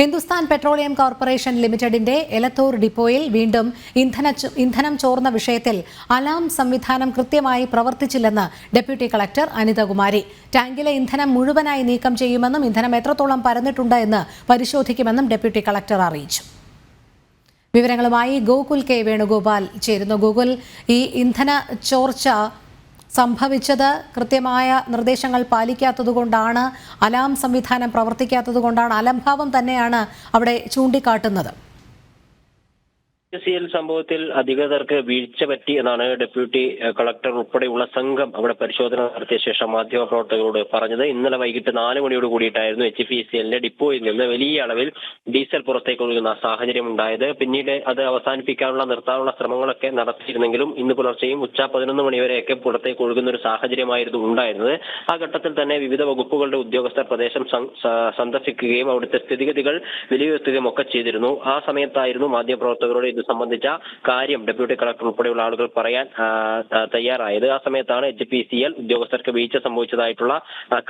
Hindustan petroleum corporation ലിമിറ്റഡിന്റെ എലത്തൂർ ഡിപ്പോയിൽ വീണ്ടും ഇന്ധനം ചോർന്ന വിഷയത്തിൽ അലാം സംവിധാനം കൃത്യമായി പ്രവർത്തിച്ചില്ലെന്ന് ഡെപ്യൂട്ടി കളക്ടർ അനിതകുമാരി. ടാങ്കിലെ ഇന്ധനം മുഴുവനായി നീക്കം ചെയ്യുമെന്നും ഇന്ധനം എത്രത്തോളം പരന്നിട്ടുണ്ട് എന്ന് പരിശോധിക്കുമെന്നും ഡെപ്യൂട്ടി കളക്ടർ അറിയിച്ചു. വിവരങ്ങളുമായി ഗോകുൽ കെ വേണുഗോപാൽ ചേരുന്നു. ഗോകുൽ, ഈ ഇന്ധന ചോർച്ച സംഭവിച്ചത് കൃത്യമായ നിർദ്ദേശങ്ങൾ പാലിക്കാത്തതുകൊണ്ടാണ്, അലാം സംവിധാനം പ്രവർത്തിക്കാത്തതുകൊണ്ടാണ്, അലംഭാവം തന്നെയാണ് അവിടെ ചൂണ്ടിക്കാട്ടുന്നത്. സംഭവത്തിൽ അധികൃതർക്ക് വീഴ്ച പറ്റി എന്നാണ് ഡെപ്യൂട്ടി കളക്ടർ ഉൾപ്പെടെയുള്ള സംഘം അവിടെ പരിശോധന നടത്തിയ ശേഷം മാധ്യമപ്രവർത്തകരോട് പറഞ്ഞത്. ഇന്നലെ വൈകിട്ട് 4 മണിയോട് കൂടിയിട്ടായിരുന്നു HPCLന്റെ ഡിപ്പോയിൽ നിന്ന് വലിയ അളവിൽ ഡീസൽ പുറത്തേക്ക് ഒഴുകുന്ന സാഹചര്യം ഉണ്ടായത്. പിന്നീട് അത് നിർത്താനുള്ള ശ്രമങ്ങളൊക്കെ നടത്തിയിരുന്നെങ്കിലും ഇന്ന് പുലർച്ചെയും ഉച്ച 11 മണിവരെയൊക്കെ പുറത്തേക്ക് ഒഴുകുന്ന ഒരു സാഹചര്യമായിരുന്നു ഉണ്ടായിരുന്നത്. ആ ഘട്ടത്തിൽ തന്നെ വിവിധ വകുപ്പുകളുടെ ഉദ്യോഗസ്ഥർ പ്രദേശം സന്ദർശിക്കുകയും അവിടുത്തെ സ്ഥിതിഗതികൾ വിലയിരുത്തുകയും ഒക്കെ ചെയ്തിരുന്നു. ആ സമയത്തായിരുന്നു മാധ്യമപ്രവർത്തകരോട് ഇത് സംബന്ധിച്ച കാര്യം ഡെപ്യൂട്ടി കളക്ടർ ഉൾപ്പെടെയുള്ള ആളുകൾ പറയാൻ തയ്യാറായത്. ആ സമയത്താണ് HPCL ഉദ്യോഗസ്ഥർക്ക് വീഴ്ച സംഭവിച്ചതായിട്ടുള്ള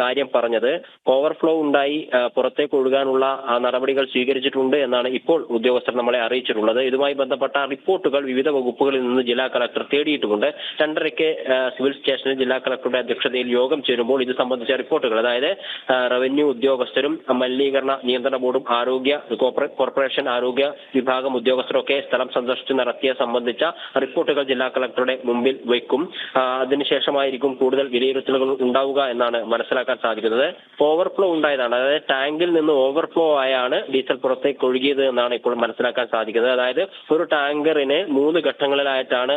കാര്യം പറഞ്ഞത്. ഓവർഫ്ലോ ഉണ്ടായി പുറത്തേക്ക് ഒഴുകാനുള്ള നടപടികൾ സ്വീകരിച്ചിട്ടുണ്ട് എന്നാണ് ഇപ്പോൾ ഉദ്യോഗസ്ഥർ നമ്മളെ അറിയിച്ചിട്ടുള്ളത്. ഇതുമായി ബന്ധപ്പെട്ട റിപ്പോർട്ടുകൾ വിവിധ വകുപ്പുകളിൽ നിന്ന് ജില്ലാ കളക്ടർ തേടിയിട്ടുമുണ്ട്. 2:30 സിവിൽ സ്റ്റേഷനിൽ ജില്ലാ കളക്ടറുടെ അധ്യക്ഷതയിൽ യോഗം ചേരുമ്പോൾ ഇത് സംബന്ധിച്ച റിപ്പോർട്ടുകൾ, അതായത് റവന്യൂ ഉദ്യോഗസ്ഥരും മലിനീകരണ നിയന്ത്രണ ബോർഡും കോർപ്പറേഷൻ ആരോഗ്യ വിഭാഗം ഉദ്യോഗസ്ഥരൊക്കെ സ്ഥലം സന്ദർശിച്ച് നടത്തിയ സംബന്ധിച്ച റിപ്പോർട്ടുകൾ ജില്ലാ കളക്ടറുടെ മുമ്പിൽ വയ്ക്കും. അതിനുശേഷമായിരിക്കും കൂടുതൽ വിലയിരുത്തലുകൾ ഉണ്ടാവുക എന്നാണ് മനസ്സിലാക്കാൻ സാധിക്കുന്നത്. ഓവർഫ്ലോ ഉണ്ടായതാണ്, അതായത് ടാങ്കിൽ നിന്ന് ഓവർഫ്ലോ ആയാണ് ഡീസൽ പുറത്തേക്ക് ഒഴുകിയത് എന്നാണ് ഇപ്പോൾ മനസ്സിലാക്കാൻ സാധിക്കുന്നത്. അതായത് ഒരു ടാങ്കറിന് 3 ഘട്ടങ്ങളിലായിട്ടാണ്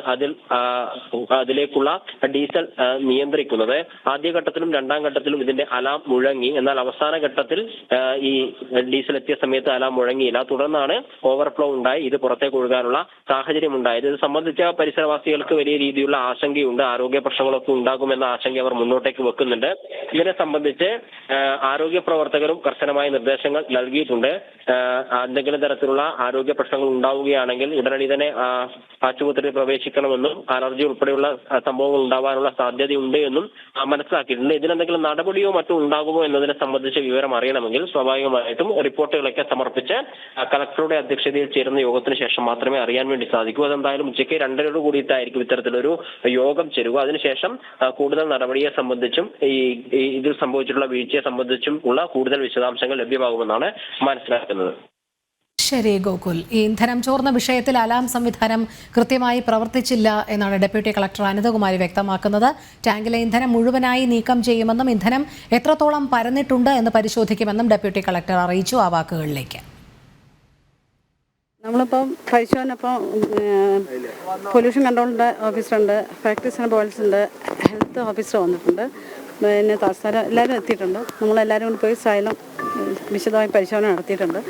അതിലേക്കുള്ള ഡീസൽ നിയന്ത്രിക്കുന്നത്. ആദ്യഘട്ടത്തിലും 2ാം ഘട്ടത്തിലും ഇതിന്റെ അലാം മുഴങ്ങി. എന്നാൽ അവസാന ഘട്ടത്തിൽ ഈ ഡീസൽ എത്തിയ സമയത്ത് അലാം മുഴങ്ങിയില്ല. തുടർന്നാണ് ഓവർഫ്ലോ ഉണ്ടായി ഇത് പുറത്തേക്ക് ഒഴുകാനുള്ള സാഹചര്യം ഉണ്ടായത്. ഇത് സംബന്ധിച്ച പരിസരവാസികൾക്ക് വലിയ രീതിയിലുള്ള ആശങ്കയുണ്ട്. ആരോഗ്യ പ്രശ്നങ്ങളൊക്കെ ഉണ്ടാകുമെന്ന ആശങ്ക അവർ മുന്നോട്ടേക്ക് വെക്കുന്നുണ്ട്. ഇതിനെ സംബന്ധിച്ച് ആരോഗ്യ പ്രവർത്തകരും കർശനമായ നിർദ്ദേശങ്ങൾ നൽകിയിട്ടുണ്ട്. എന്തെങ്കിലും തരത്തിലുള്ള ആരോഗ്യ പ്രശ്നങ്ങൾ ഉണ്ടാവുകയാണെങ്കിൽ ഉടനടി തന്നെ ആശുപത്രിയിൽ പ്രവേശിക്കണമെന്നും അലർജി ഉൾപ്പെടെയുള്ള സംഭവങ്ങൾ ഉണ്ടാവാനുള്ള സാധ്യതയുണ്ട് എന്നും മനസ്സിലാക്കിയിട്ടുണ്ട്. ഇതിനെന്തെങ്കിലും നടപടിയോ മറ്റോ ഉണ്ടാകുമോ എന്നതിനെ സംബന്ധിച്ച് വിവരം അറിയണമെങ്കിൽ സ്വാഭാവികമായിട്ടും റിപ്പോർട്ടുകളൊക്കെ സമർപ്പിച്ച് കളക്ടറുടെ അധ്യക്ഷതയിൽ ചേരുന്ന യോഗത്തിന് ശേഷം മാത്രമേ അറിയാൻ വേണ്ടി സാധിക്കൂ. അതെന്തായാലും ഉച്ചയ്ക്ക് 2:30 കൂടിയിട്ടായിരിക്കും ഇത്തരത്തിലൊരു യോഗം ചേരുക. അതിനുശേഷം കൂടുതൽ നടപടിയെ സംബന്ധിച്ചും ഇതിൽ സംഭവിച്ചിട്ടുള്ള വീഴ്ചയെ സംബന്ധിച്ചും ഉള്ള കൂടുതൽ വിശദാംശങ്ങൾ ലഭ്യമാകുമെന്നാണ് മനസ്സിലാക്കുന്നത്. ശരി ഗോകുൽ, ഈ ഇന്ധനം ചോർന്ന വിഷയത്തിൽ അലാം സംവിധാനം കൃത്യമായി പ്രവർത്തിച്ചില്ല എന്നാണ് ഡെപ്യൂട്ടി കളക്ടർ അനിതകുമാരി വ്യക്തമാക്കുന്നത്. ടാങ്കിലെ ഇന്ധനം മുഴുവനായി നീക്കം ചെയ്യുമെന്നും ഇന്ധനം എത്രത്തോളം പരന്നിട്ടുണ്ട് എന്ന് പരിശോധിക്കുമെന്നും ഡെപ്യൂട്ടി കളക്ടർ അറിയിച്ചു. ആ വാക്കുകളിലേക്ക്. നമ്മളിപ്പം പരിശോധനപ്പം പൊല്യൂഷൻ കൺട്രോളിൻ്റെ ഓഫീസറുണ്ട്, ഫാക്ടറീസ് ആൻഡ് പോലീസ് ഉണ്ട്, ഹെൽത്ത് ഓഫീസർ വന്നിട്ടുണ്ട്, പിന്നെ തഹസിൽദാർ എല്ലാവരും എത്തിയിട്ടുണ്ട്. നമ്മളെല്ലാവരും കൂടി പോയി സൈലം വിശദമായി പരിശോധന നടത്തിയിട്ടുണ്ട്.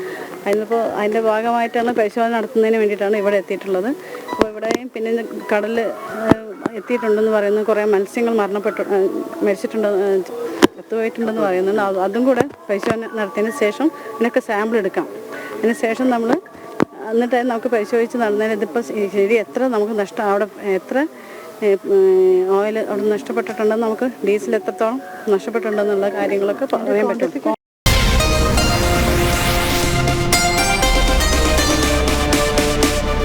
അതിൻ്റെ ഭാഗമായിട്ടാണ് പരിശോധന നടത്തുന്നതിന് വേണ്ടിയിട്ടാണ് ഇവിടെ എത്തിയിട്ടുള്ളത്. അപ്പോൾ ഇവിടെയും പിന്നെ കടലിൽ എത്തിയിട്ടുണ്ടെന്ന് പറയുന്നു, കുറേ മത്സ്യങ്ങൾ ചത്തുപോയിട്ടുണ്ടെന്ന് പറയുന്നുണ്ട്. അതും കൂടെ പരിശോധന നടത്തിയതിന് ശേഷം ഇതിനൊക്കെ സാമ്പിൾ എടുക്കാം. അതിന് ശേഷം എന്നിട്ട് നമുക്ക് പരിശോധിച്ച് നടന്നതിന് ഇതിപ്പോൾ ശരി എത്ര നമുക്ക് അവിടെ എത്ര ഓയിൽ അവിടെ നഷ്ടപ്പെട്ടിട്ടുണ്ടെന്ന്, നമുക്ക് ഡീസൽ എത്രത്തോളം നഷ്ടപ്പെട്ടിട്ടുണ്ടെന്നുള്ള കാര്യങ്ങളൊക്കെ പറയാൻ പറ്റും.